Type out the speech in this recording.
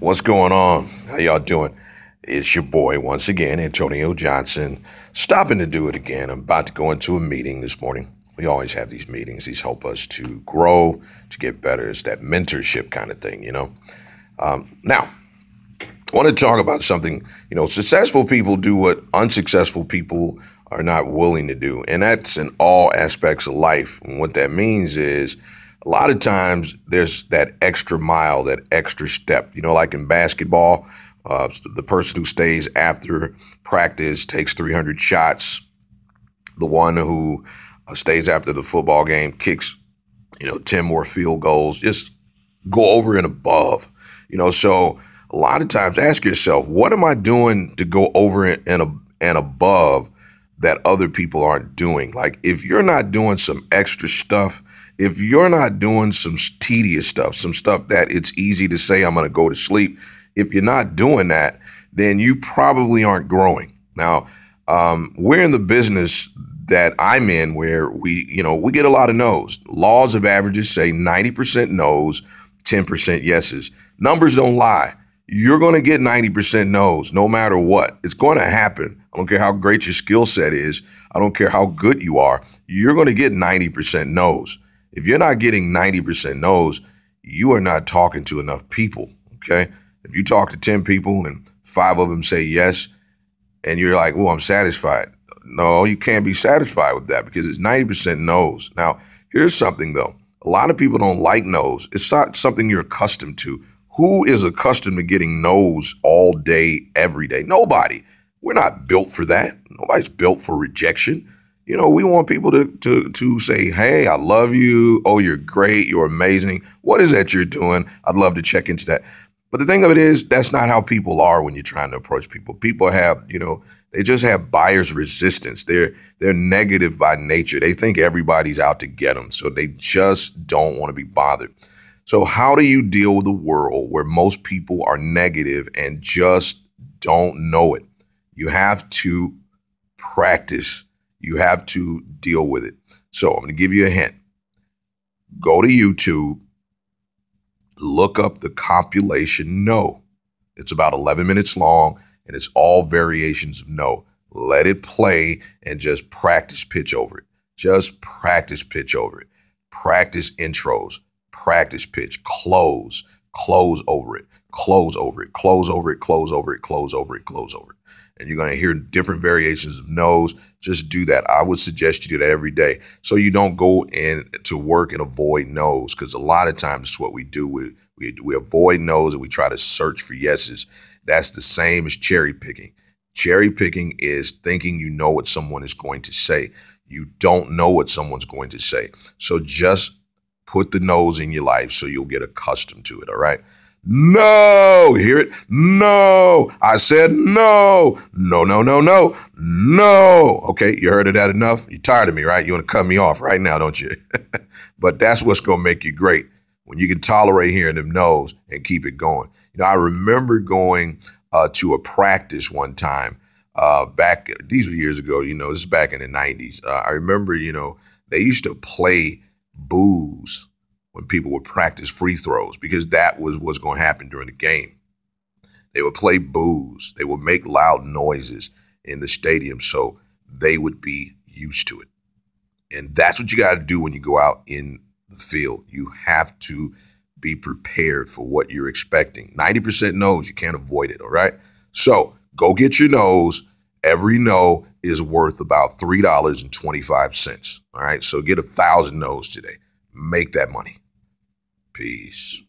What's going on? How y'all doing? It's your boy once again, Antonio Johnson, stopping to do it again. I'm about to go into a meeting this morning. We always have these meetings. These help us to grow, to get better. It's that mentorship kind of thing, Now, I want to talk about something, successful people do what unsuccessful people are not willing to do. And that's in all aspects of life. And what that means is a lot of times there's that extra mile, that extra step, like in basketball, the person who stays after practice takes 300 shots. The one who stays after the football game kicks, 10 more field goals, just go over and above, so a lot of times ask yourself, what am I doing to go over and above that other people aren't doing? Like if you're not doing some extra stuff, if you're not doing some tedious stuff, some stuff that it's easy to say, I'm going to go to sleep. If you're not doing that, then you probably aren't growing. Now, we're in the business that I'm in where we get a lot of no's. Laws of averages say 90% no's, 10% yeses. Numbers don't lie. You're going to get 90% no's no matter what. It's going to happen. I don't care how great your skill set is. I don't care how good you are. You're going to get 90% no's. If you're not getting 90% no's, you are not talking to enough people, okay? If you talk to 10 people and 5 of them say yes, and you're like, well, I'm satisfied. No, you can't be satisfied with that because it's 90% no's. Now, here's something, though. A lot of people don't like no's. It's not something you're accustomed to. Who is accustomed to getting no's all day, every day? Nobody. We're not built for that. Nobody's built for rejection. We want people to say, hey, I love you. Oh, you're great. You're amazing. What is that you're doing? I'd love to check into that. But the thing of it is, that's not how people are when you're trying to approach people. People have, they just have buyer's resistance. They're negative by nature. They think everybody's out to get them. So they just don't want to be bothered. So how do you deal with a world where most people are negative and just don't know it? You have to practice. You have to deal with it. So I'm going to give you a hint. Go to YouTube, look up the compilation No. It's about 11 minutes long, and it's all variations of No. Let it play and just practice pitch over it. Just practice pitch over it. Practice intros. Practice pitch, close over it, close over it, close over it, close over it, close over it, close over it. And you're going to hear different variations of no's. Just do that. I would suggest you do that every day so you don't go in to work and avoid no's, because a lot of times it's what we do. We avoid no's and we try to search for yeses. That's the same as cherry picking. Cherry picking is thinking you know what someone is going to say. You don't know what someone's going to say. So just put the no's in your life so you'll get accustomed to it, all right? No, hear it? No, I said no, no, no, no, no, no. Okay, you heard of that enough? You're tired of me, right? You want to cut me off right now, don't you? But that's what's going to make you great, when you can tolerate hearing them no's and keep it going. I remember going to a practice one time back, these were years ago, this is back in the 90s. I remember, they used to play booze when people would practice free throws, because that was what's going to happen during the game. They would play booze. They would make loud noises in the stadium so they would be used to it. And that's what you got to do when you go out in the field. You have to be prepared for what you're expecting. 90% no's, you can't avoid it, all right? So go get your no's. Every no is worth about $3.25. All right. So get 1,000 no's today. Make that money. Peace.